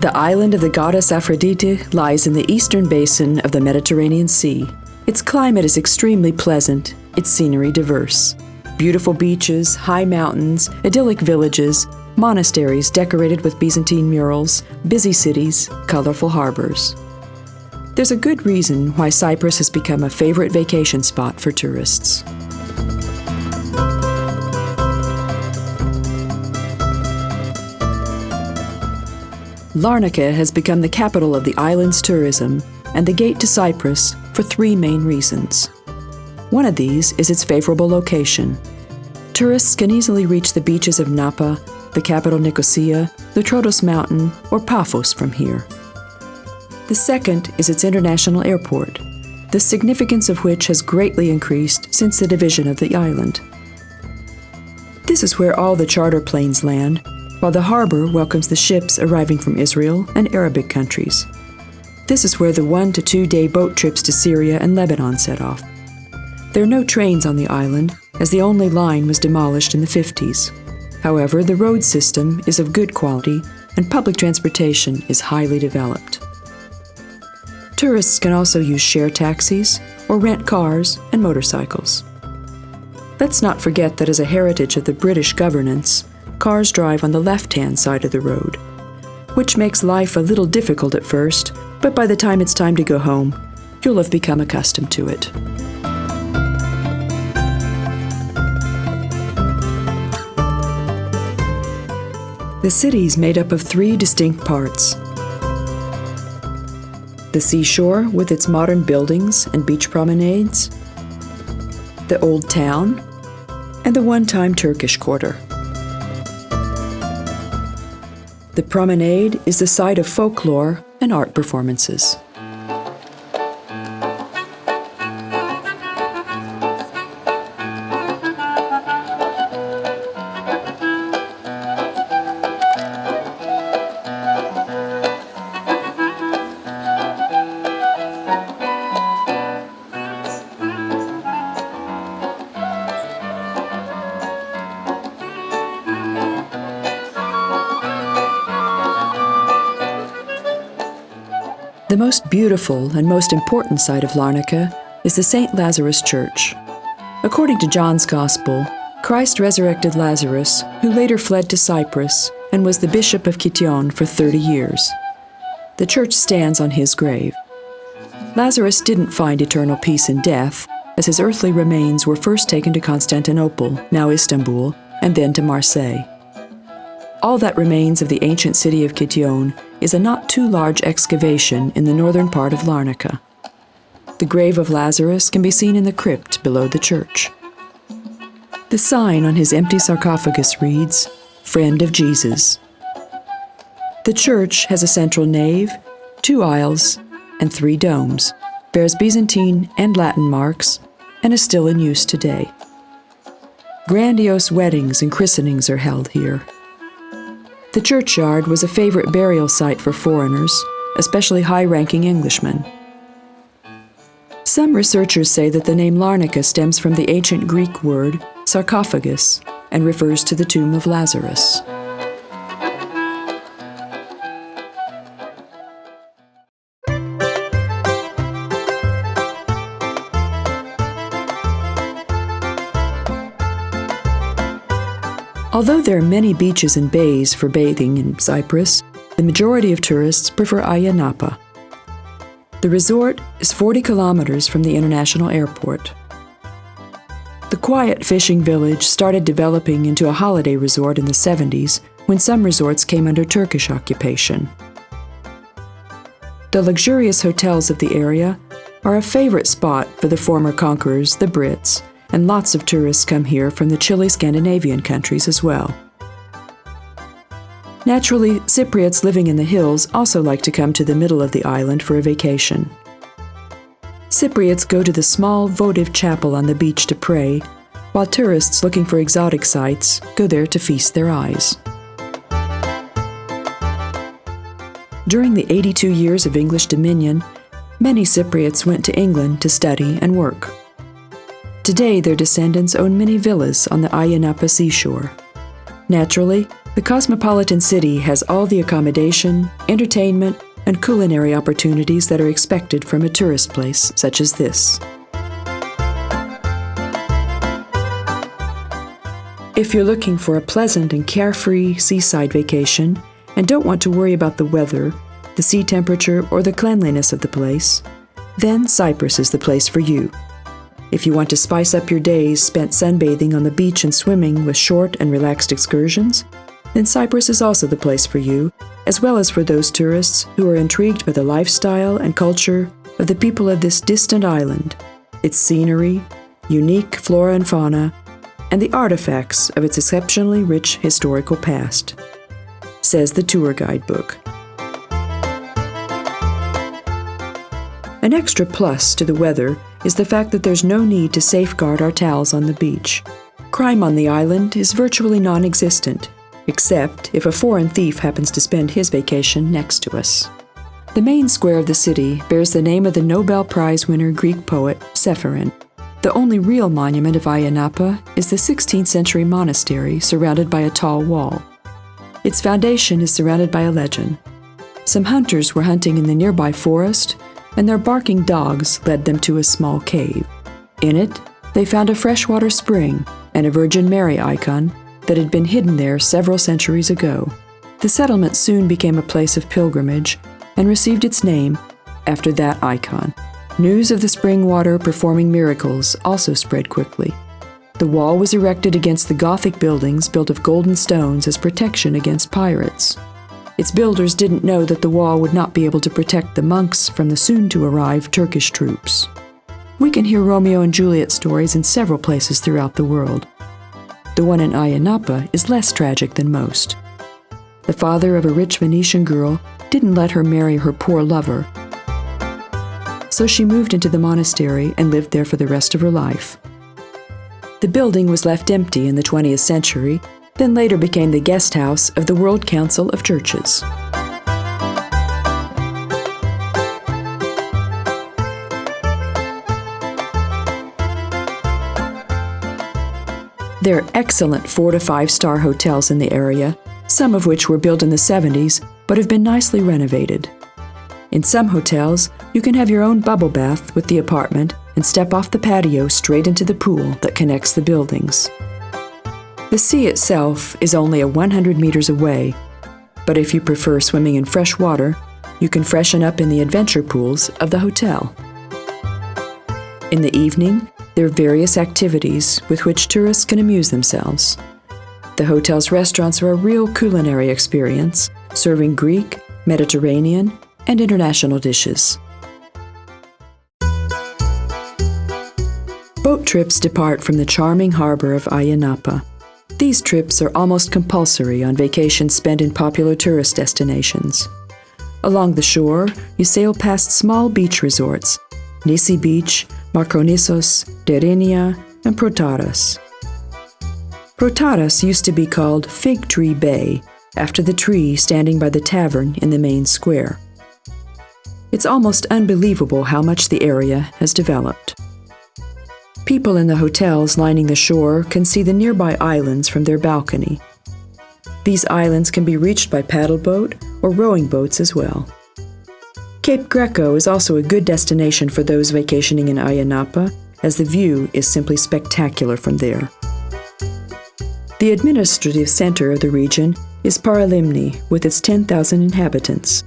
The island of the goddess Aphrodite lies in the eastern basin of the Mediterranean Sea. Its climate is extremely pleasant, its scenery diverse. Beautiful beaches, high mountains, idyllic villages, monasteries decorated with Byzantine murals, busy cities, colorful harbors. There's a good reason why Cyprus has become a favorite vacation spot for tourists. Larnaca has become the capital of the island's tourism and the gate to Cyprus for three main reasons. One of these is its favorable location. Tourists can easily reach the beaches of Napa, the capital Nicosia, the Troodos mountain, or Pafos from here. The second is its international airport, the significance of which has greatly increased since the division of the island. This is where all the charter planes land, while the harbor welcomes the ships arriving from Israel and Arabic countries. This is where the 1 to 2 day boat trips to Syria and Lebanon set off. There are no trains on the island, as the only line was demolished in the 50s. However, the road system is of good quality and public transportation is highly developed. Tourists can also use share taxis or rent cars and motorcycles. Let's not forget that as a heritage of the British governance, cars drive on the left-hand side of the road, which makes life a little difficult at first, but by the time it's time to go home, you'll have become accustomed to it. The city is made up of three distinct parts. The seashore with its modern buildings and beach promenades, the old town, and the one-time Turkish quarter. The promenade is the site of folklore and art performances. The most beautiful and most important site of Larnaca is the St. Lazarus Church. According to John's Gospel, Christ resurrected Lazarus, who later fled to Cyprus and was the bishop of Kition for 30 years. The church stands on his grave. Lazarus didn't find eternal peace in death, as his earthly remains were first taken to Constantinople, now Istanbul, and then to Marseille. All that remains of the ancient city of Kition is a not too large excavation in the northern part of Larnaca. The grave of Lazarus can be seen in the crypt below the church. The sign on his empty sarcophagus reads, "Friend of Jesus." The church has a central nave, 2 aisles, and 3 domes, bears Byzantine and Latin marks, and is still in use today. Grandiose weddings and christenings are held here. The churchyard was a favorite burial site for foreigners, especially high-ranking Englishmen. Some researchers say that the name Larnaca stems from the ancient Greek word sarcophagus and refers to the tomb of Lazarus. Although there are many beaches and bays for bathing in Cyprus, the majority of tourists prefer Napa. The resort is 40 kilometers from the international airport. The quiet fishing village started developing into a holiday resort in the 70s when some resorts came under Turkish occupation. The luxurious hotels of the area are a favorite spot for the former conquerors, the Brits, and lots of tourists come here from the chilly Scandinavian countries as well. Naturally, Cypriots living in the hills also like to come to the middle of the island for a vacation. Cypriots go to the small votive chapel on the beach to pray, while tourists looking for exotic sights go there to feast their eyes. During the 82 years of English dominion, many Cypriots went to England to study and work. Today, their descendants own many villas on the Napa seashore. Naturally, The cosmopolitan city has all the accommodation, entertainment, and culinary opportunities that are expected from a tourist place such as this. If you're looking for a pleasant and carefree seaside vacation and don't want to worry about the weather, the sea temperature, or the cleanliness of the place, then Cyprus is the place for you. If you want to spice up your days spent sunbathing on the beach and swimming with short and relaxed excursions, then Cyprus is also the place for you, as well as for those tourists who are intrigued by the lifestyle and culture of the people of this distant island, its scenery, unique flora and fauna, and the artifacts of its exceptionally rich historical past, says the tour guidebook. An extra plus to the weather is the fact that there's no need to safeguard our towels on the beach. Crime on the island is virtually non-existent, except if a foreign thief happens to spend his vacation next to us. The main square of the city bears the name of the Nobel Prize winner Greek poet Cepherin. The only real monument of Ayia Napa is the 16th century monastery surrounded by a tall wall. Its foundation is surrounded by a legend. Some hunters were hunting in the nearby forest, and their barking dogs led them to a small cave. In it, they found a freshwater spring and a Virgin Mary icon that had been hidden there several centuries ago. The settlement soon became a place of pilgrimage and received its name after that icon. News of the spring water performing miracles also spread quickly. The wall was erected against the Gothic buildings built of golden stones as protection against pirates. Its builders didn't know that the wall would not be able to protect the monks from the soon-to-arrive Turkish troops. We can hear Romeo and Juliet stories in several places throughout the world. The one in Ayia Napa is less tragic than most. The father of a rich Venetian girl didn't let her marry her poor lover, so she moved into the monastery and lived there for the rest of her life. The building was left empty in the 20th century, then later became the guest house of the World Council of Churches. There are excellent 4 to 5-star hotels in the area, some of which were built in the 70s but have been nicely renovated. In some hotels, you can have your own bubble bath with the apartment and step off the patio straight into the pool that connects the buildings. The sea itself is only 100 meters away, but if you prefer swimming in fresh water, you can freshen up in the adventure pools of the hotel. In the evening, there are various activities with which tourists can amuse themselves. The hotel's restaurants are a real culinary experience, serving Greek, Mediterranean, and international dishes. Boat trips depart from the charming harbor of Ayia Napa. These trips are almost compulsory on vacations spent in popular tourist destinations. Along the shore, you sail past small beach resorts, Nisi Beach, Markonisos, Derinia, and Protaras. Protaras used to be called Fig Tree Bay, after the tree standing by the tavern in the main square. It's almost unbelievable how much the area has developed. People in the hotels lining the shore can see the nearby islands from their balcony. These islands can be reached by paddle boat or rowing boats as well. Cape Greco is also a good destination for those vacationing in Ayia Napa, as the view is simply spectacular from there. The administrative center of the region is Paralimni, with its 10,000 inhabitants.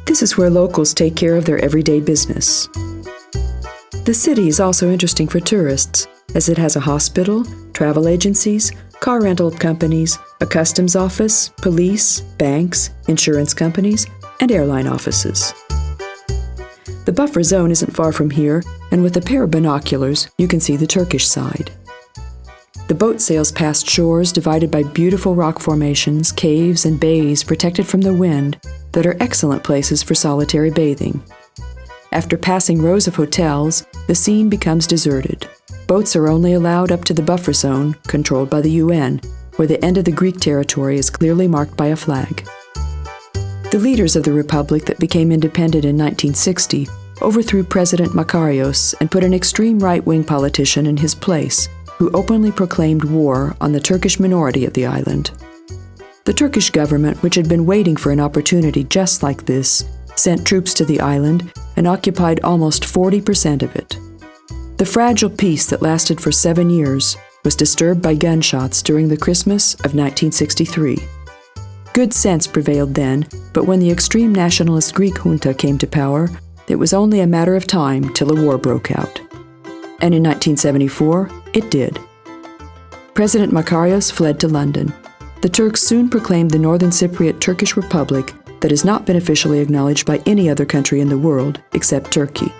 This is where locals take care of their everyday business. The city is also interesting for tourists, as it has a hospital, travel agencies, car rental companies, a customs office, police, banks, insurance companies, and airline offices. The buffer zone isn't far from here, and with a pair of binoculars, you can see the Turkish side. The boat sails past shores divided by beautiful rock formations, caves, and bays protected from the wind that are excellent places for solitary bathing. After passing rows of hotels, the scene becomes deserted. Boats are only allowed up to the buffer zone, controlled by the UN, where the end of the Greek territory is clearly marked by a flag. The leaders of the republic that became independent in 1960 overthrew President Makarios and put an extreme right-wing politician in his place, who openly proclaimed war on the Turkish minority of the island. The Turkish government, which had been waiting for an opportunity just like this, sent troops to the island and occupied almost 40% of it. The fragile peace that lasted for 7 years was disturbed by gunshots during the Christmas of 1963. Good sense prevailed then, but when the extreme nationalist Greek junta came to power, it was only a matter of time till a war broke out. And in 1974, it did. President Makarios fled to London. The Turks soon proclaimed the Northern Cypriot Turkish Republic that has not been officially acknowledged by any other country in the world except Turkey.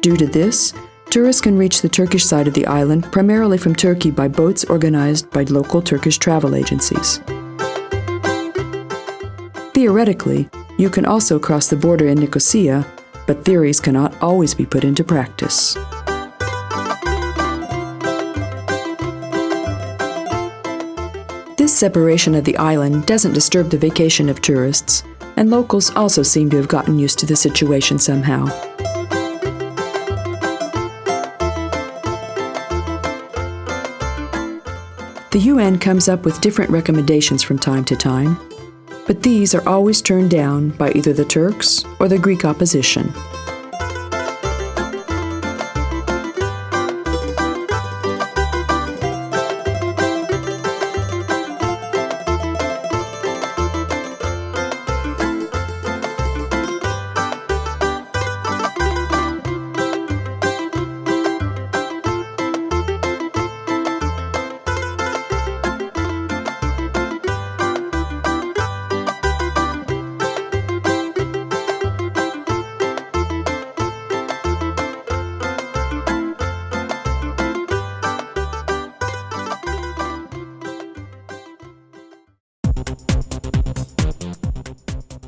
Due to this, tourists can reach the Turkish side of the island primarily from Turkey by boats organized by local Turkish travel agencies. Theoretically, you can also cross the border in Nicosia, but theories cannot always be put into practice. This separation of the island doesn't disturb the vacation of tourists, and locals also seem to have gotten used to the situation somehow. The UN comes up with different recommendations from time to time, but these are always turned down by either the Turks or the Greek opposition.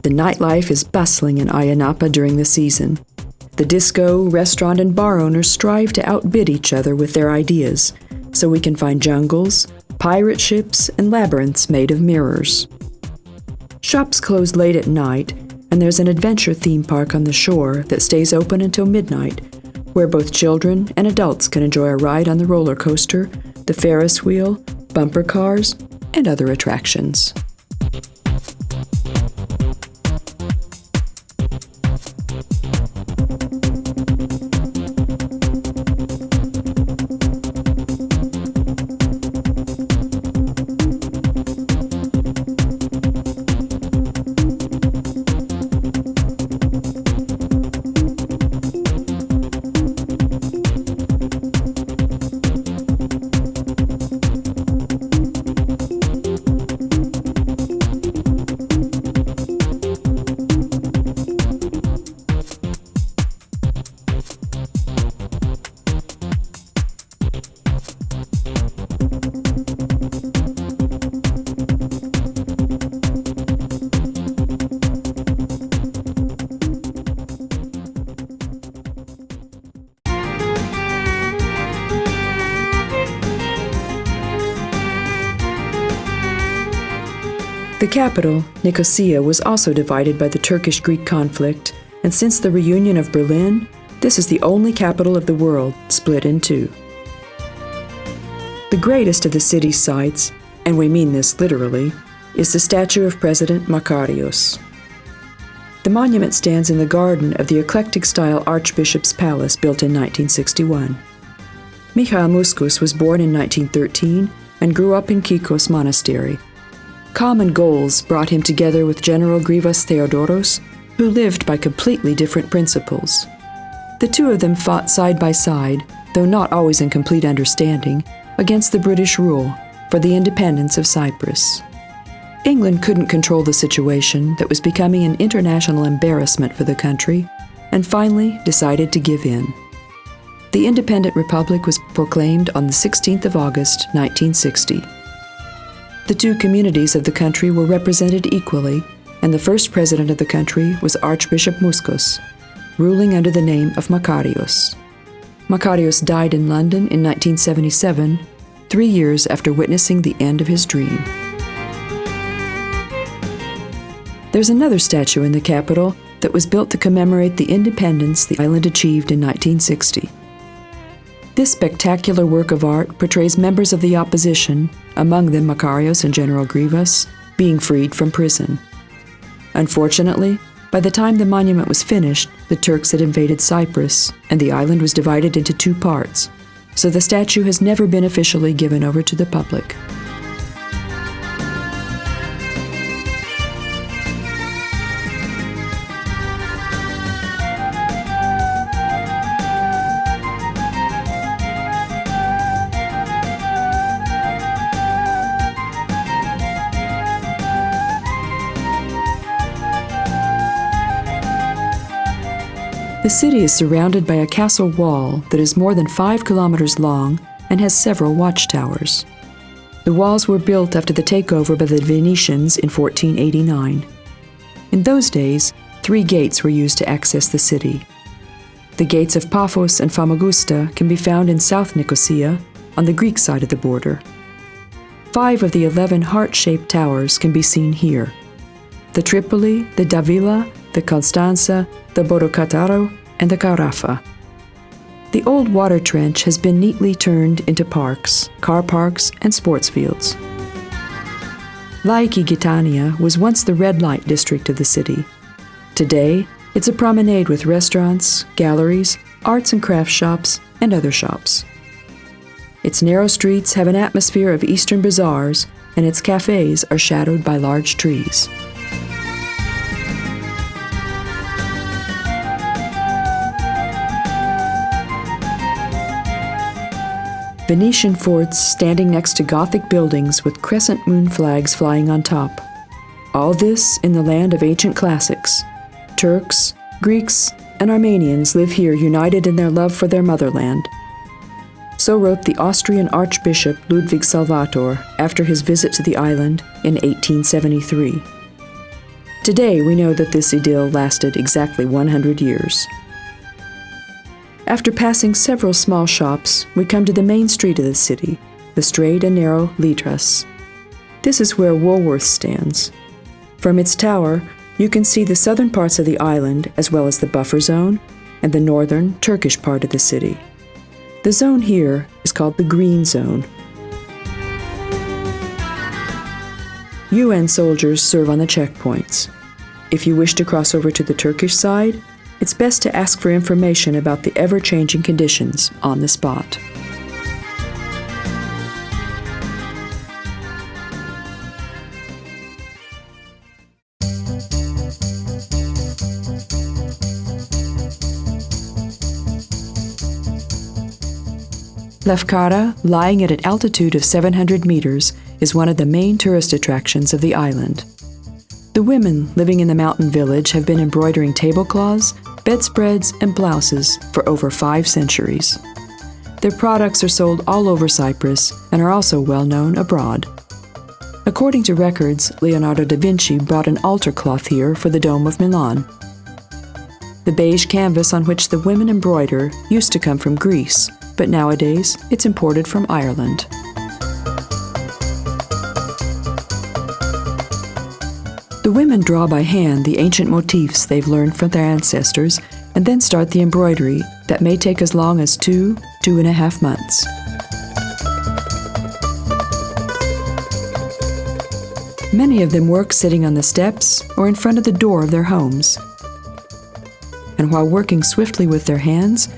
The nightlife is bustling in Ayia Napa during the season. The disco, restaurant, and bar owners strive to outbid each other with their ideas, so we can find jungles, pirate ships, and labyrinths made of mirrors. Shops close late at night, and there's an adventure theme park on the shore that stays open until midnight, where both children and adults can enjoy a ride on the roller coaster, the Ferris wheel, bumper cars, and other attractions. The capital, Nicosia, was also divided by the Turkish-Greek conflict, and since the reunion of Berlin, this is the only capital of the world split in two. The greatest of the city's sights, and we mean this literally, is the statue of President Makarios. The monument stands in the garden of the eclectic-style Archbishop's Palace built in 1961. Michael Muscus was born in 1913 and grew up in Kikos Monastery. Common goals brought him together with General Grivas Theodoros, who lived by completely different principles. The two of them fought side by side, though not always in complete understanding, against the British rule for the independence of Cyprus. England couldn't control the situation that was becoming an international embarrassment for the country, and finally decided to give in. The independent republic was proclaimed on the 16th of August, 1960. The two communities of the country were represented equally, and the first president of the country was Archbishop Muscus, ruling under the name of Makarios. Makarios died in London in 1977, 3 years after witnessing the end of his dream. There's another statue in the capital that was built to commemorate the independence the island achieved in 1960. This spectacular work of art portrays members of the opposition, among them Makarios and General Grivas, being freed from prison. Unfortunately, by the time the monument was finished, the Turks had invaded Cyprus, and the island was divided into two parts, so the statue has never been officially given over to the public. The city is surrounded by a castle wall that is more than 5 kilometers long and has several watchtowers. The walls were built after the takeover by the Phoenicians in 1489. In those days, 3 gates were used to access the city. The gates of Pafos and Famagusta can be found in South Nicosia, on the Greek side of the border. 5 of the 11 heart-shaped towers can be seen here: the Tripoli, the Davila, the Constanza, the Borocataro, and the Carafa. The old water trench has been neatly turned into parks, car parks, and sports fields. Laiki Gitania was once the red light district of the city. Today, it's a promenade with restaurants, galleries, arts and crafts shops, and other shops. Its narrow streets have an atmosphere of Eastern bazaars, and its cafes are shadowed by large trees. Venetian forts standing next to Gothic buildings with crescent moon flags flying on top. All this in the land of ancient classics. Turks, Greeks, and Armenians live here united in their love for their motherland. So wrote the Austrian Archbishop Ludwig Salvator after his visit to the island in 1873. Today we know that this idyll lasted exactly 100 years. After passing several small shops, we come to the main street of the city, the straight and narrow Litras. This is where Woolworth stands. From its tower, you can see the southern parts of the island, as well as the buffer zone and the northern, Turkish part of the city. The zone here is called the Green Zone. UN soldiers serve on the checkpoints. If you wish to cross over to the Turkish side, it's best to ask for information about the ever-changing conditions on the spot. Lefkara, lying at an altitude of 700 meters, is one of the main tourist attractions of the island. The women living in the mountain village have been embroidering tablecloths, bedspreads, and blouses for over 5 centuries. Their products are sold all over Cyprus and are also well known abroad. According to records, Leonardo da Vinci brought an altar cloth here for the Dome of Milan. The beige canvas on which the women embroider used to come from Greece, but nowadays it's imported from Ireland. The women draw by hand the ancient motifs they've learned from their ancestors and then start the embroidery that may take as long as 2.5 months. Many of them work sitting on the steps or in front of the door of their homes. And while working swiftly with their hands,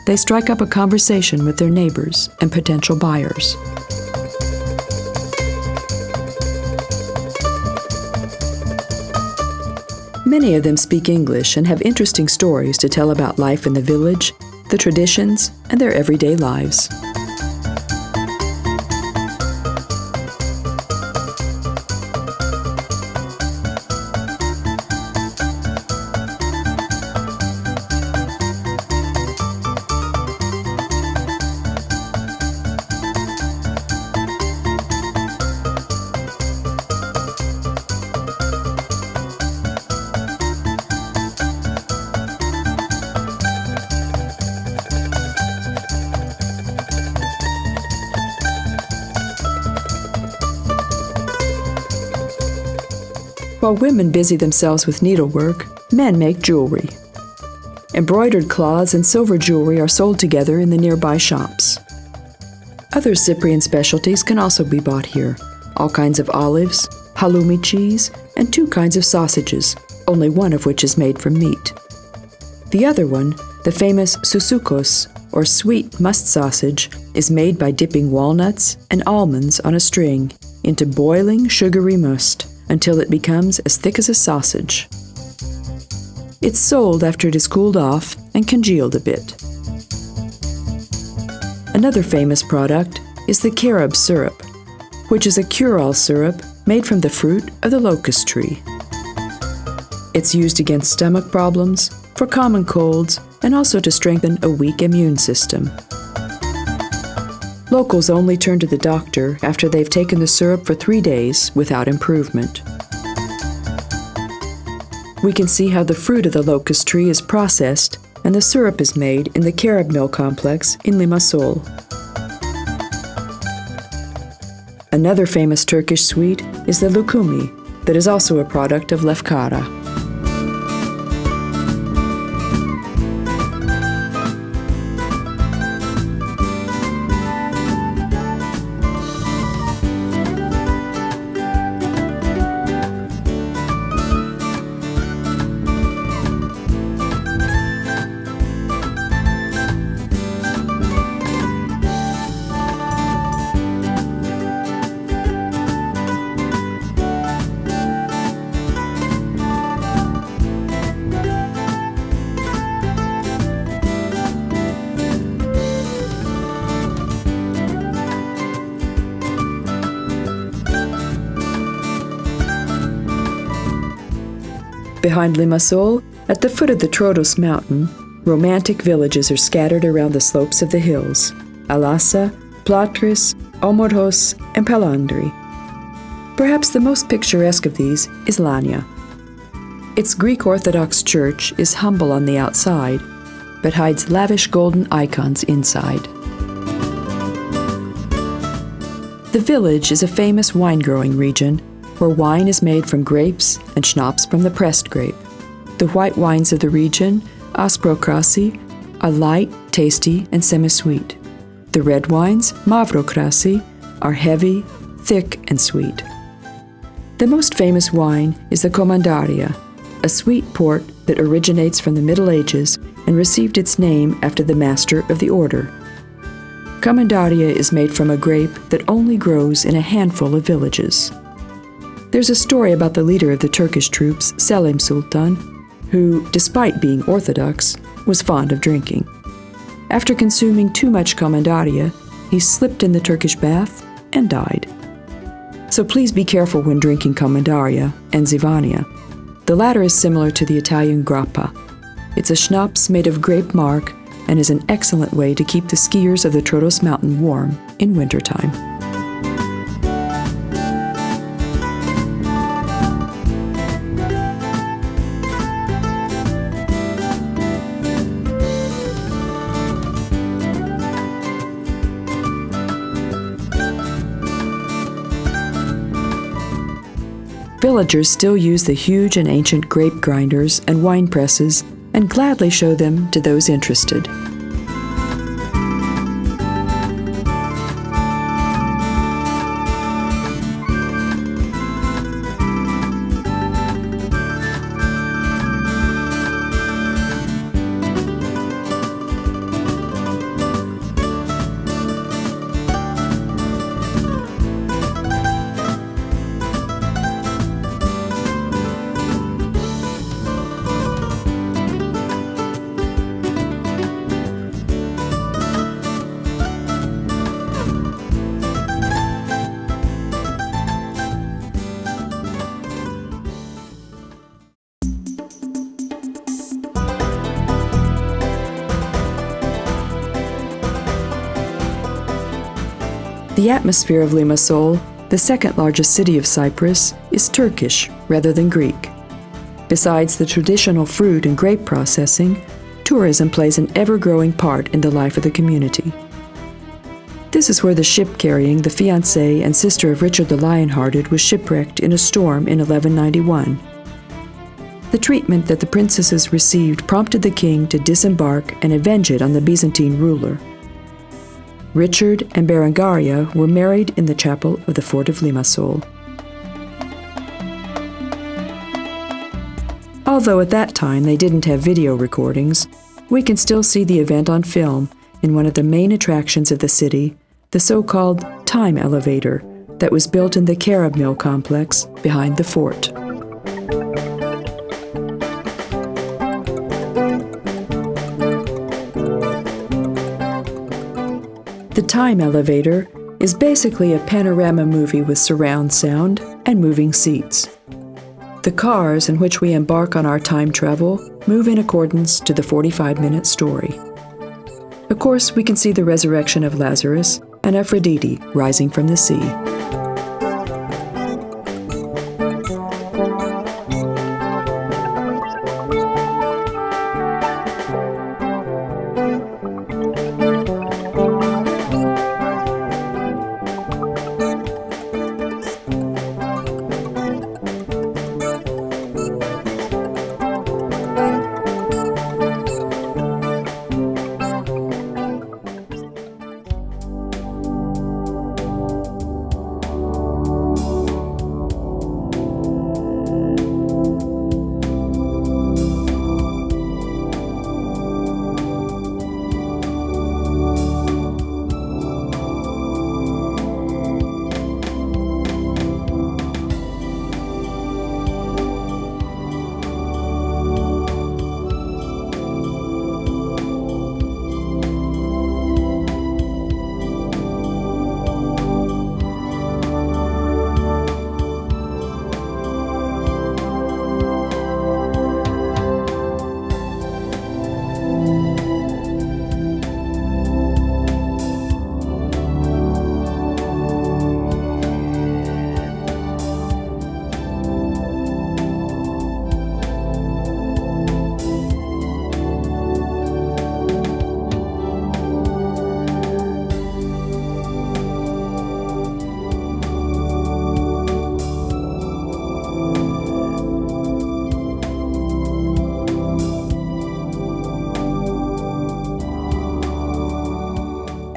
they strike up a conversation with their neighbors and potential buyers. Many of them speak English and have interesting stories to tell about life in the village, the traditions, and their everyday lives. While women busy themselves with needlework, men make jewelry. Embroidered cloths and silver jewelry are sold together in the nearby shops. Other Cyprian specialties can also be bought here. All kinds of olives, halloumi cheese, and 2 kinds of sausages, only one of which is made from meat. The other one, the famous soussoukos, or sweet must sausage, is made by dipping walnuts and almonds on a string into boiling sugary must until it becomes as thick as a sausage. It's sold after it is cooled off and congealed a bit. Another famous product is the carob syrup, which is a cure-all syrup made from the fruit of the locust tree. It's used against stomach problems, for common colds, and also to strengthen a weak immune system. Locals only turn to the doctor after they've taken the syrup for 3 days without improvement. We can see how the fruit of the locust tree is processed and the syrup is made in the carob mill complex in Limassol. Another famous Turkish sweet is the lukumi, that is also a product of Lefkara. Behind Limassol, at the foot of the Troodos mountain, romantic villages are scattered around the slopes of the hills: Alassa, Platris, Omorhos, and Palandri. Perhaps the most picturesque of these is Larnaca. Its Greek Orthodox church is humble on the outside, but hides lavish golden icons inside. The village is a famous wine-growing region, where wine is made from grapes and schnapps from the pressed grape. The white wines of the region, asprokrasi, are light, tasty, and semi-sweet. The red wines, mavrokrasi, are heavy, thick, and sweet. The most famous wine is the Commandaria, a sweet port that originates from the Middle Ages and received its name after the master of the order. Commandaria is made from a grape that only grows in a handful of villages. There's a story about the leader of the Turkish troops, Selim Sultan, who, despite being Orthodox, was fond of drinking. After consuming too much Commandaria, he slipped in the Turkish bath and died. So please be careful when drinking Commandaria and Zivania. The latter is similar to the Italian grappa. It's a schnapps made of grape marc and is an excellent way to keep the skiers of the Troodos mountain warm in wintertime. Villagers still use the huge and ancient grape grinders and wine presses and gladly show them to those interested. The atmosphere of Limassol, the second largest city of Cyprus, is Turkish rather than Greek. Besides the traditional fruit and grape processing, tourism plays an ever-growing part in the life of the community. This is where the ship carrying the fiancée and sister of Richard the Lionhearted was shipwrecked in a storm in 1191. The treatment that the princesses received prompted the king to disembark and avenge it on the Byzantine ruler. Richard and Berengaria were married in the chapel of the fort of Limassol. Although at that time they didn't have video recordings, we can still see the event on film in one of the main attractions of the city, the so-called time elevator that was built in the carob mill complex behind the fort. The time elevator is basically a panorama movie with surround sound and moving seats. The cars in which we embark on our time travel move in accordance to the 45-minute story. Of course, we can see the resurrection of Lazarus and Aphrodite rising from the sea.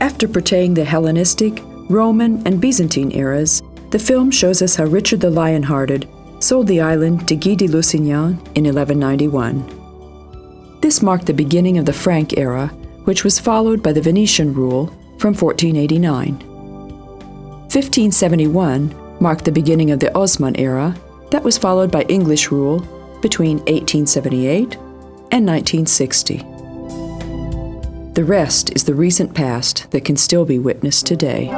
After portraying the Hellenistic, Roman, and Byzantine eras, the film shows us how Richard the Lionhearted sold the island to Guy de Lusignan in 1191. This marked the beginning of the Frank era, which was followed by the Venetian rule from 1489. 1571 marked the beginning of the Osman era, that was followed by English rule between 1878 and 1960. The rest is the recent past that can still be witnessed today.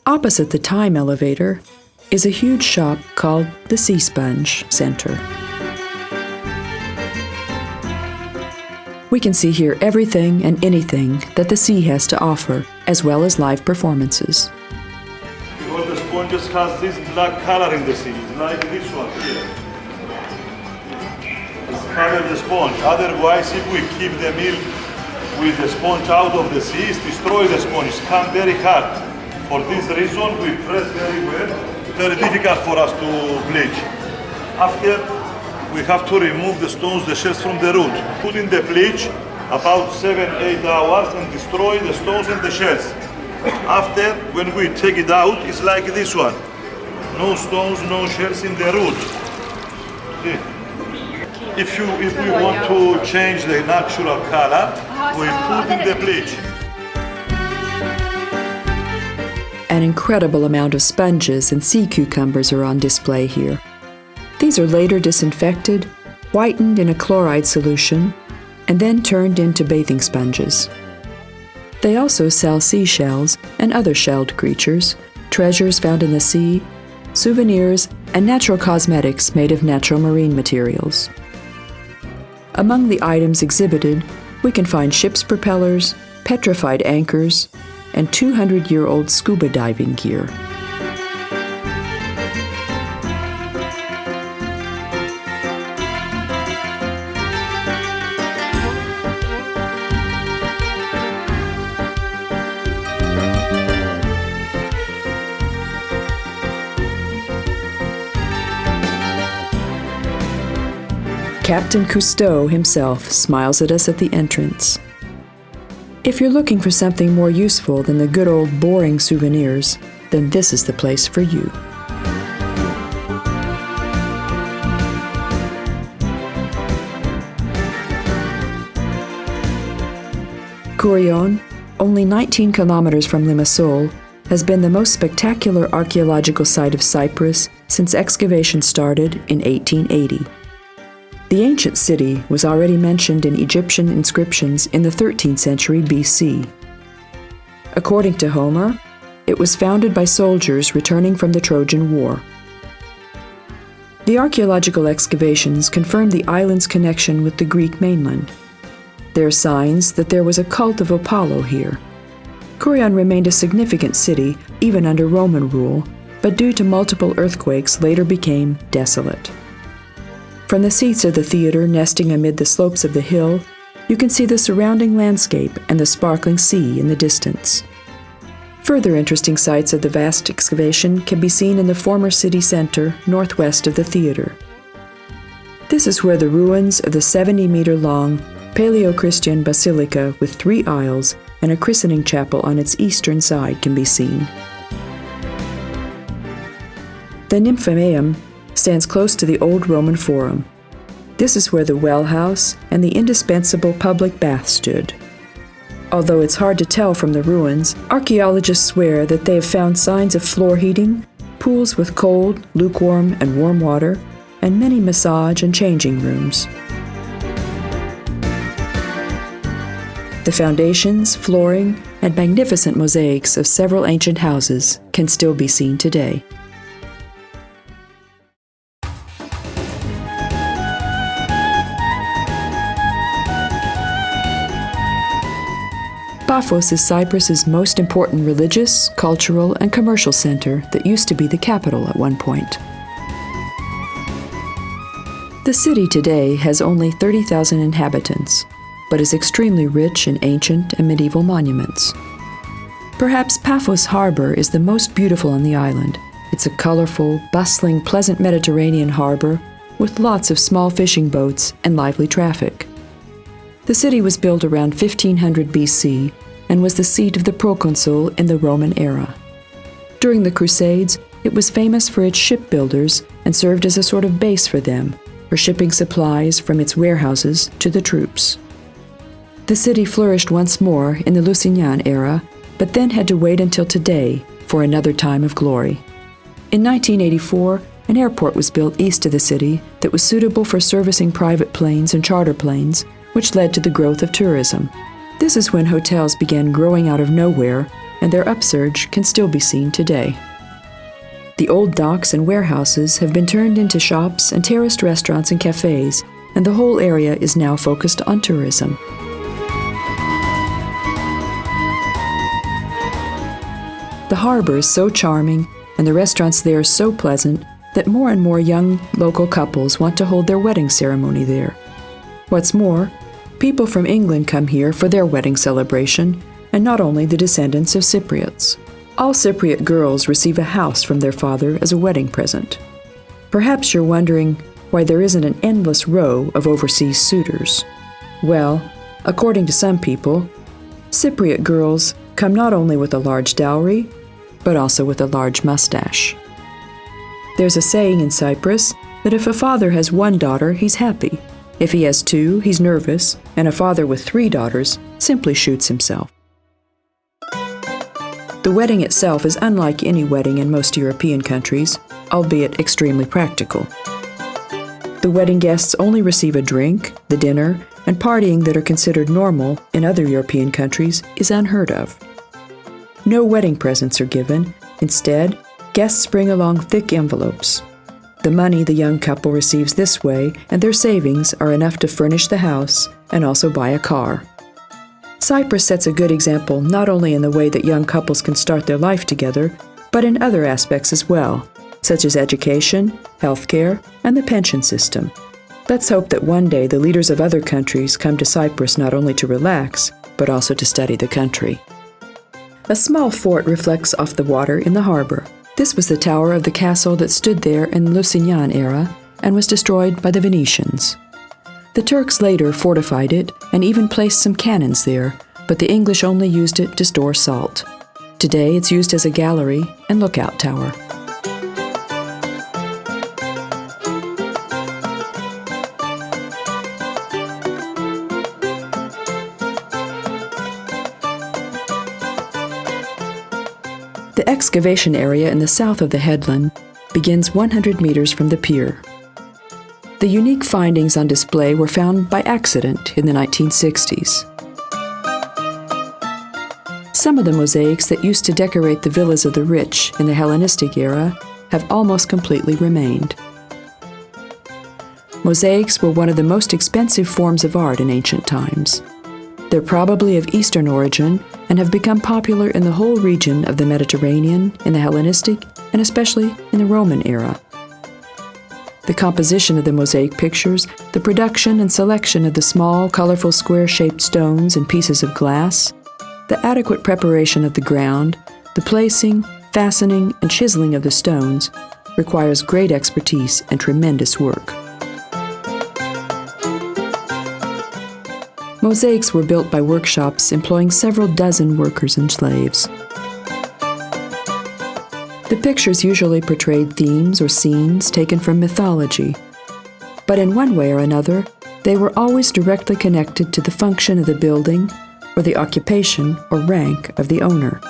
Opposite the time elevator is a huge shop called the Sea Sponge Center. We can see here everything and anything that the sea has to offer, as well as live performances. Because the sponge just has this black color in the sea, it's like this one here. It's covered the sponge. Otherwise, if we keep the milk with the sponge out of the sea, destroy the sponge, come very hard. For this reason, we press very well. Very difficult for us to bleach. After, we have to remove the stones, the shells from the root. Put in the bleach about 7-8 hours and destroy the stones and the shells. After, when we take it out, it's like this one. No stones, no shells in the root. See? If we want to change the natural color, we put in the bleach. An incredible amount of sponges and sea cucumbers are on display here. These are later disinfected, whitened in a chloride solution, and then turned into bathing sponges. They also sell seashells and other shelled creatures, treasures found in the sea, souvenirs, and natural cosmetics made of natural marine materials. Among the items exhibited, we can find ship's propellers, petrified anchors, and 200-year-old scuba diving gear. Captain Cousteau himself smiles at us at the entrance. If you're looking for something more useful than the good old boring souvenirs, then this is the place for you. Kourion, only 19 kilometers from Limassol, has been the most spectacular archaeological site of Cyprus since excavation started in 1880. The ancient city was already mentioned in Egyptian inscriptions in the 13th century BC. According to Homer, it was founded by soldiers returning from the Trojan War. The archaeological excavations confirm the island's connection with the Greek mainland. There are signs that there was a cult of Apollo here. Kourion remained a significant city even under Roman rule, but due to multiple earthquakes later became desolate. From the seats of the theater nesting amid the slopes of the hill, you can see the surrounding landscape and the sparkling sea in the distance. Further interesting sites of the vast excavation can be seen in the former city center northwest of the theater. This is where the ruins of the 70-meter-long Paleo-Christian basilica with 3 aisles and a christening chapel on its eastern side can be seen. The Nymphaeum stands close to the old Roman Forum. This is where the well house and the indispensable public bath stood. Although it's hard to tell from the ruins, archaeologists swear that they have found signs of floor heating, pools with cold, lukewarm, and warm water, and many massage and changing rooms. The foundations, flooring, and magnificent mosaics of several ancient houses can still be seen today. Pafos is Cyprus's most important religious, cultural, and commercial center that used to be the capital at one point. The city today has only 30,000 inhabitants, but is extremely rich in ancient and medieval monuments. Perhaps Pafos Harbor is the most beautiful on the island. It's a colorful, bustling, pleasant Mediterranean harbor with lots of small fishing boats and lively traffic. The city was built around 1500 BC and was the seat of the proconsul in the Roman era. During the Crusades, it was famous for its shipbuilders and served as a sort of base for them, for shipping supplies from its warehouses to the troops. The city flourished once more in the Lusignan era, but then had to wait until today for another time of glory. In 1984, an airport was built east of the city that was suitable for servicing private planes and charter planes, which led to the growth of tourism. This is when hotels began growing out of nowhere, and their upsurge can still be seen today. The old docks and warehouses have been turned into shops and terraced restaurants and cafes, and the whole area is now focused on tourism. The harbor is so charming, and the restaurants there so pleasant, that more and more young local couples want to hold their wedding ceremony there. What's more, People from England come here for their wedding celebration, and not only the descendants of Cypriots. All Cypriot girls receive a house from their father as a wedding present. Perhaps you're wondering why there isn't an endless row of overseas suitors. Well, according to some people, Cypriot girls come not only with a large dowry, but also with a large mustache. There's a saying in Cyprus that if a father has one daughter, he's happy. If he has two, he's nervous, and a father with 3 daughters simply shoots himself. The wedding itself is unlike any wedding in most European countries, albeit extremely practical. The wedding guests only receive a drink, the dinner, and partying that are considered normal in other European countries is unheard of. No wedding presents are given. Instead, guests bring along thick envelopes. The money the young couple receives this way and their savings are enough to furnish the house and also buy a car. Cyprus sets a good example not only in the way that young couples can start their life together, but in other aspects as well, such as education, healthcare, and the pension system. Let's hope that one day the leaders of other countries come to Cyprus not only to relax, but also to study the country. A small fort reflects off the water in the harbor. This was the tower of the castle that stood there in the Lusignan era and was destroyed by the Venetians. The Turks later fortified it and even placed some cannons there, but the English only used it to store salt. Today it's used as a gallery and lookout tower. The excavation area in the south of the headland begins 100 meters from the pier. The unique findings on display were found by accident in the 1960s. Some of the mosaics that used to decorate the villas of the rich in the Hellenistic era have almost completely remained. Mosaics were one of the most expensive forms of art in ancient times. They're probably of Eastern origin and have become popular in the whole region of the Mediterranean, in the Hellenistic, and especially in the Roman era. The composition of the mosaic pictures, the production and selection of the small, colorful, square-shaped stones and pieces of glass, the adequate preparation of the ground, the placing, fastening, and chiseling of the stones requires great expertise and tremendous work. Mosaics were built by workshops employing several dozen workers and slaves. The pictures usually portrayed themes or scenes taken from mythology, but in one way or another, they were always directly connected to the function of the building or the occupation or rank of the owner.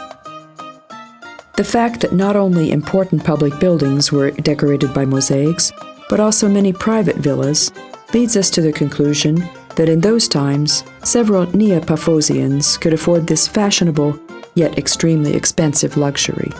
The fact that not only important public buildings were decorated by mosaics, but also many private villas, leads us to the conclusion that in those times, several Neo-Pafosians could afford this fashionable yet extremely expensive luxury.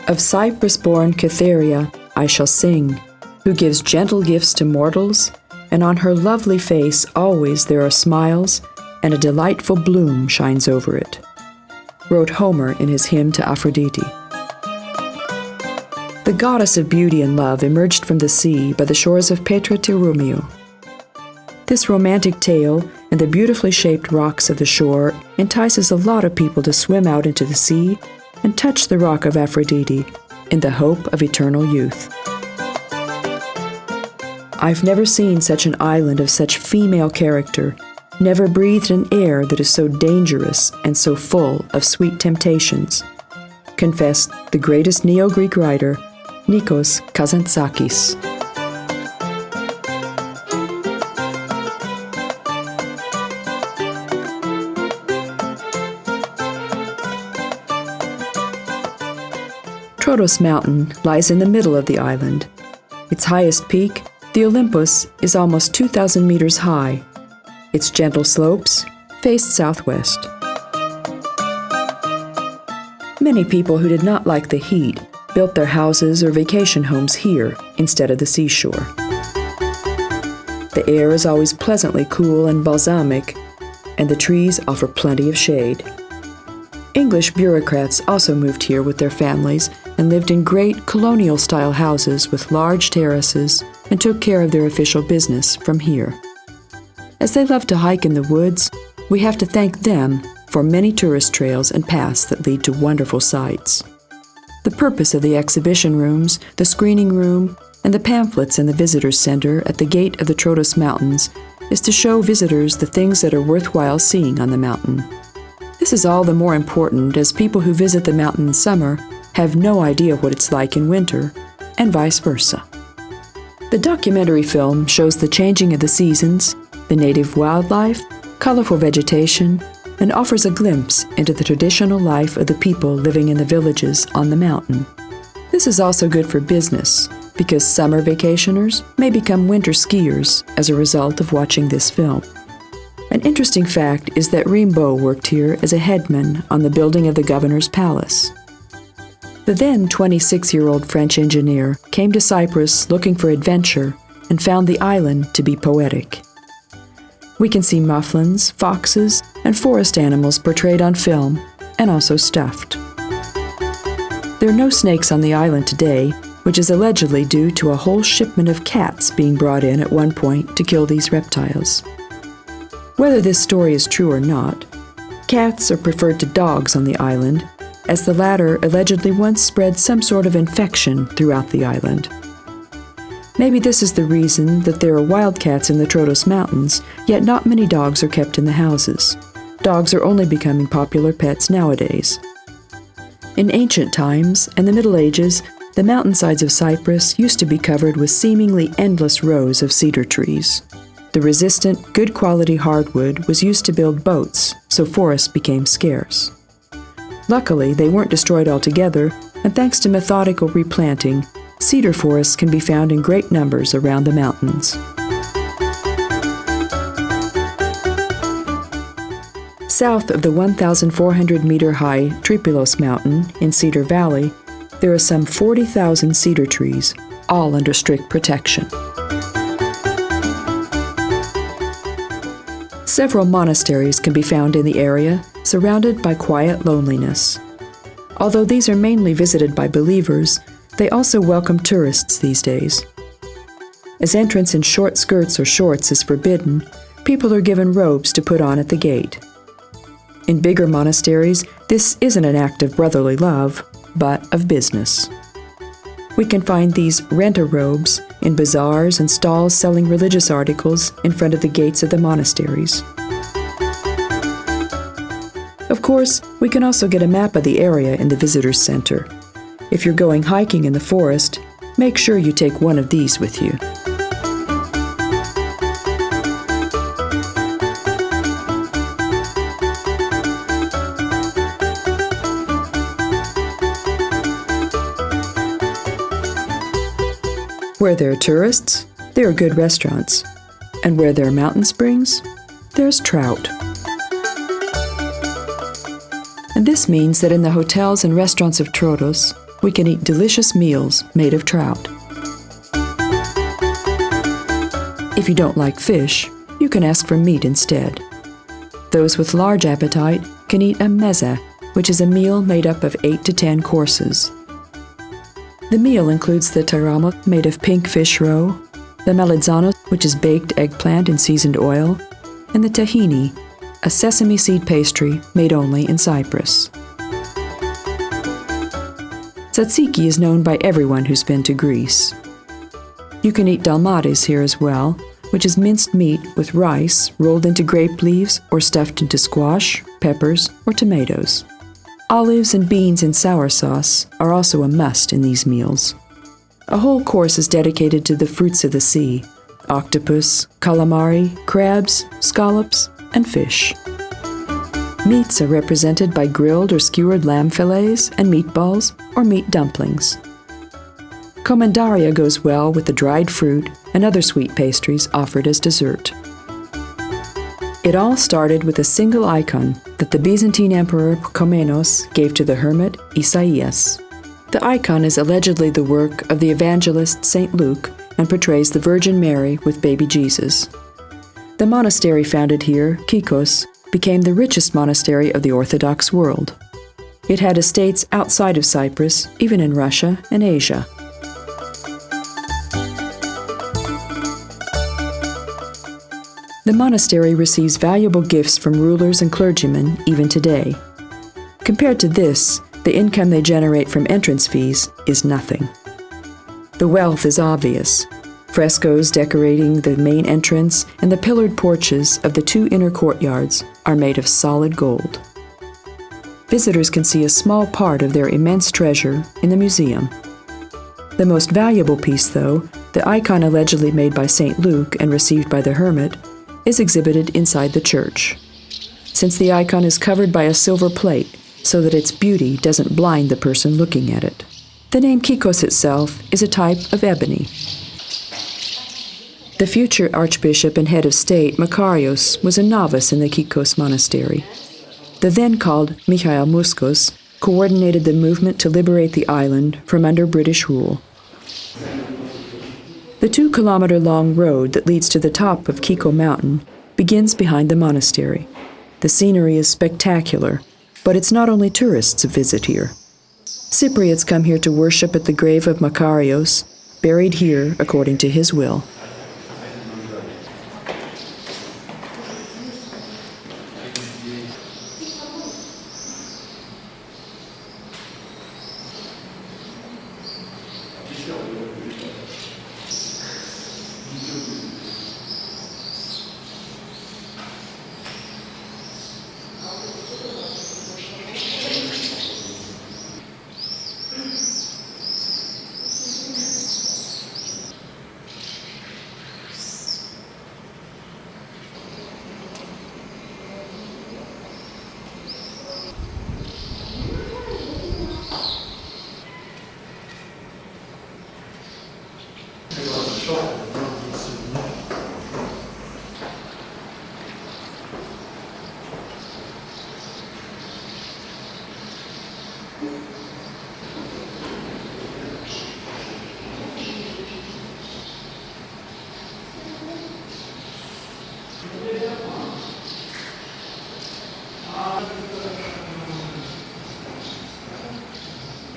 Of Cyprus-born Cytherea I shall sing, who gives gentle gifts to mortals, and on her lovely face always there are smiles, and a delightful bloom shines over it, wrote Homer in his hymn to Aphrodite. The goddess of beauty and love emerged from the sea by the shores of Petra Tirumio. This romantic tale and the beautifully shaped rocks of the shore entices a lot of people to swim out into the sea and touch the rock of Aphrodite in the hope of eternal youth. I've never seen such an island of such female character, never breathed an air that is so dangerous and so full of sweet temptations, confessed the greatest Neo-Greek writer, Nikos Kazantzakis. Troodos Mountain lies in the middle of the island. Its highest peak, the Olympus, is almost 2,000 meters high. Its gentle slopes face southwest. Many people who did not like the heat built their houses or vacation homes here instead of the seashore. The air is always pleasantly cool and balsamic, and the trees offer plenty of shade. English bureaucrats also moved here with their families and lived in great colonial-style houses with large terraces and took care of their official business from here. As they love to hike in the woods, we have to thank them for many tourist trails and paths that lead to wonderful sights. The purpose of the exhibition rooms, the screening room, and the pamphlets in the visitors center at the gate of the Troodos Mountains is to show visitors the things that are worthwhile seeing on the mountain. This is all the more important as people who visit the mountain in summer have no idea what it's like in winter, and vice versa. The documentary film shows the changing of the seasons, the native wildlife, colorful vegetation, and offers a glimpse into the traditional life of the people living in the villages on the mountain. This is also good for business, because summer vacationers may become winter skiers as a result of watching this film. An interesting fact is that Rimbaud worked here as a headman on the building of the governor's palace. The then 26-year-old French engineer came to Cyprus looking for adventure and found the island to be poetic. We can see mufflins, foxes, and forest animals portrayed on film, and also stuffed. There are no snakes on the island today, which is allegedly due to a whole shipment of cats being brought in at one point to kill these reptiles. Whether this story is true or not, cats are preferred to dogs on the island, as the latter allegedly once spread some sort of infection throughout the island. Maybe this is the reason that there are wildcats in the Troodos Mountains, yet not many dogs are kept in the houses. Dogs are only becoming popular pets nowadays. In ancient times and the Middle Ages, the mountainsides of Cyprus used to be covered with seemingly endless rows of cedar trees. The resistant, good-quality hardwood was used to build boats, so forests became scarce. Luckily, they weren't destroyed altogether, and thanks to methodical replanting, cedar forests can be found in great numbers around the mountains. South of the 1,400-meter-high Troodos Mountain in Cedar Valley, there are some 40,000 cedar trees, all under strict protection. Several monasteries can be found in the area, surrounded by quiet loneliness. Although these are mainly visited by believers, they also welcome tourists these days. As entrance in short skirts or shorts is forbidden, people are given robes to put on at the gate. In bigger monasteries, this isn't an act of brotherly love, but of business. We can find these rent-a-robes in bazaars and stalls selling religious articles in front of the gates of the monasteries. Of course, we can also get a map of the area in the visitors center. If you're going hiking in the forest, make sure you take one of these with you. Where there are tourists, there are good restaurants. And where there are mountain springs, there's trout. And this means that in the hotels and restaurants of Troodos, we can eat delicious meals made of trout. If you don't like fish, you can ask for meat instead. Those with large appetite can eat a meze, which is a meal made up of 8 to 10 courses. The meal includes the tarama, made of pink fish roe, the melanzano, which is baked eggplant in seasoned oil, and the tahini, a sesame seed pastry made only in Cyprus. Tzatziki is known by everyone who's been to Greece. You can eat dalmatis here as well, which is minced meat with rice rolled into grape leaves or stuffed into squash, peppers, or tomatoes. Olives and beans in sour sauce are also a must in these meals. A whole course is dedicated to the fruits of the sea: octopus, calamari, crabs, scallops, and fish. Meats are represented by grilled or skewered lamb fillets and meatballs or meat dumplings. Commendaria goes well with the dried fruit and other sweet pastries offered as dessert. It all started with a single icon that the Byzantine Emperor Komnenos gave to the hermit Isaias. The icon is allegedly the work of the evangelist St. Luke and portrays the Virgin Mary with baby Jesus. The monastery founded here, Kikos, became the richest monastery of the Orthodox world. It had estates outside of Cyprus, even in Russia and Asia. The monastery receives valuable gifts from rulers and clergymen even today. Compared to this, the income they generate from entrance fees is nothing. The wealth is obvious. Frescoes decorating the main entrance and the pillared porches of the two inner courtyards are made of solid gold. Visitors can see a small part of their immense treasure in the museum. The most valuable piece, though, the icon allegedly made by St. Luke and received by the hermit, is exhibited inside the church. Since the icon is covered by a silver plate so that its beauty doesn't blind the person looking at it. The name Kikos itself is a type of ebony. The future archbishop and head of state, Makarios, was a novice in the Kikos monastery. The then called Michael Muskos coordinated the movement to liberate the island from under British rule. The 2-kilometer-long road that leads to the top of Kiko Mountain begins behind the monastery. The scenery is spectacular, but it's not only tourists who visit here. Cypriots come here to worship at the grave of Makarios, buried here according to his will.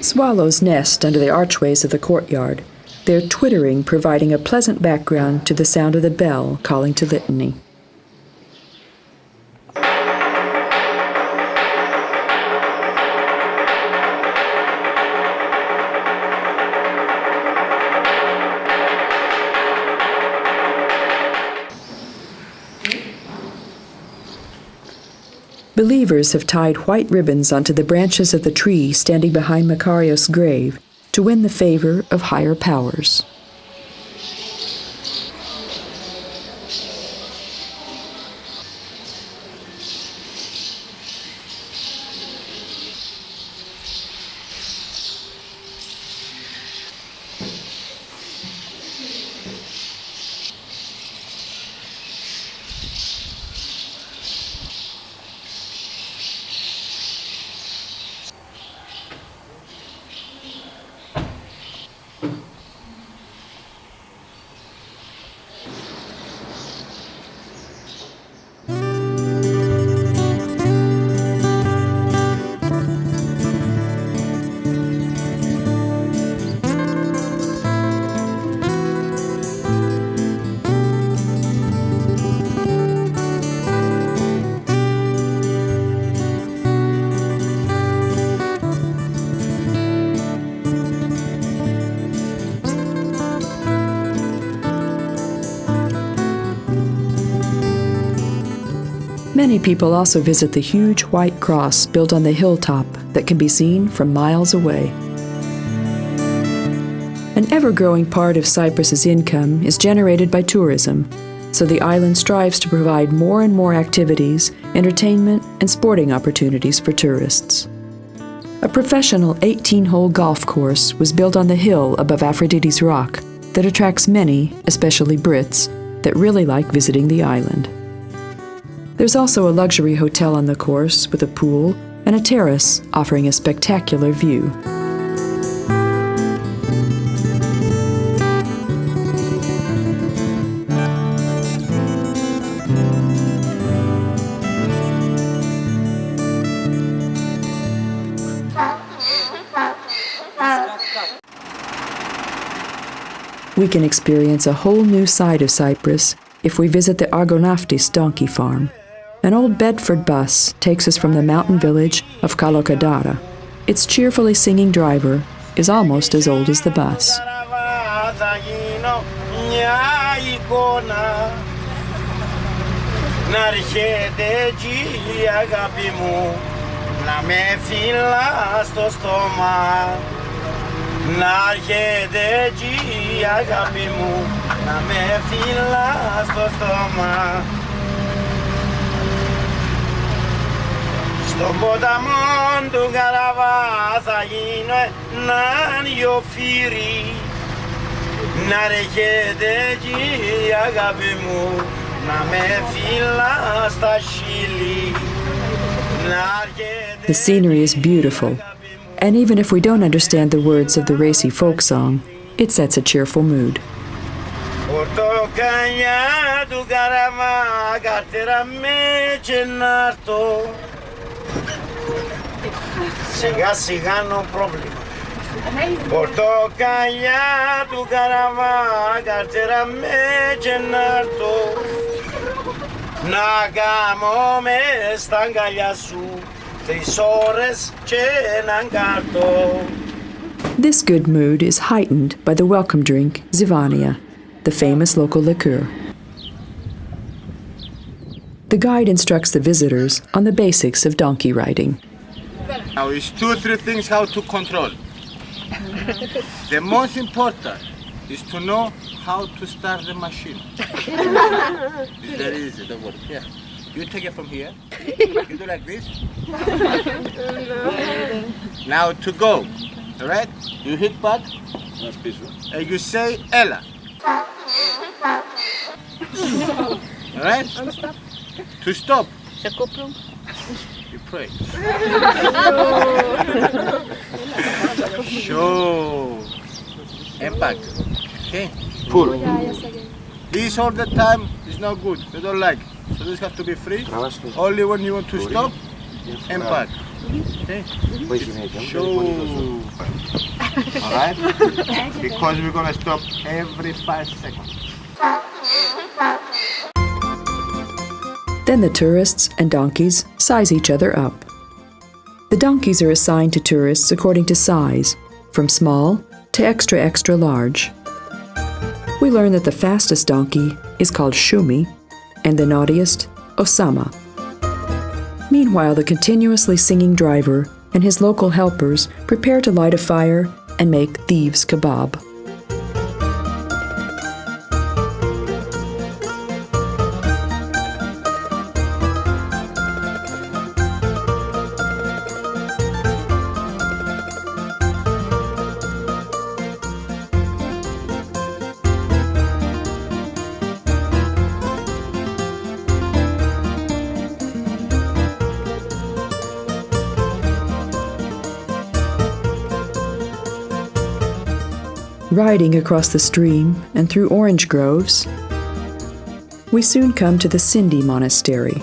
Swallows nest under the archways of the courtyard, their twittering providing a pleasant background to the sound of the bell calling to litany. Believers have tied white ribbons onto the branches of the tree standing behind Makarios' grave to win the favor of higher powers. Many people also visit the huge white cross built on the hilltop that can be seen from miles away. An ever-growing part of Cyprus's income is generated by tourism. so the island strives to provide more and more activities, entertainment, and sporting opportunities for tourists. A professional 18-hole golf course was built on the hill above Aphrodite's rock that attracts many, especially Brits, that really like visiting the island. There's also a luxury hotel on the course with a pool and a terrace offering a spectacular view. We can experience a whole new side of Cyprus if we visit the Argonaftis donkey farm. An old Bedford bus takes us from the mountain village of Kalokadara. Its cheerfully singing driver is almost as old as the bus. Στον ποταμόν του Καραβά θα γίνω έναν γιοφύρι. Να ρεχέτε εκεί αγάπη μου, να με φύλλα στα χείλη. The scenery is beautiful, and even if we don't understand the words of the racy folk song, it sets a cheerful mood. Πορτοκαλιά του Καραβά, καρτέρα με και να'ρθω. Σιγά σιγά no πρόβλημα. Πορτοκαλιά του Καραβά, καρτέρα με και να'ρθω. Να γάμω μες στα αγκαλιά σου 3 ώρες και έναν κάρτο. This good mood is heightened by the welcome drink, Zivania, the famous local liqueur. The guide instructs the visitors on the basics of donkey riding. Now it's 2-3 things how to control. The most important is to know how to start the machine. It's very easy, don't worry. Yeah. You take it from here. You do like this. Now to go. Alright? You hit back. And you say Ella. Alright? To stop. You pray. Show. And back. Okay? Pull. This all the time is not good. They don't like. So this has to be free. Only when you want to stop and back. Okay? Show. Alright? Because we're gonna stop every 5 seconds. Then the tourists and donkeys size each other up. The donkeys are assigned to tourists according to size, from small to extra large. We learn that the fastest donkey is called Shumi and the naughtiest, Osama. Meanwhile, the continuously singing driver and his local helpers prepare to light a fire and make thieves' kebab. Riding across the stream and through orange groves, we soon come to the Sindi Monastery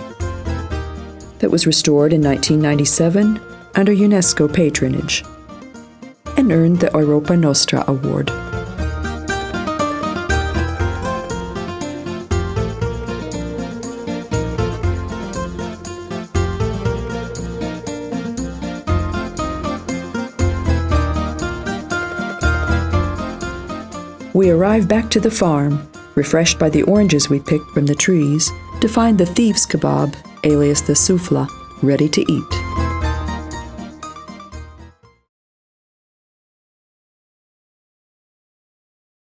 that was restored in 1997 under UNESCO patronage and earned the Europa Nostra Award. We arrive back to the farm, refreshed by the oranges we picked from the trees, to find the thieves' kebab, alias the soufla, ready to eat.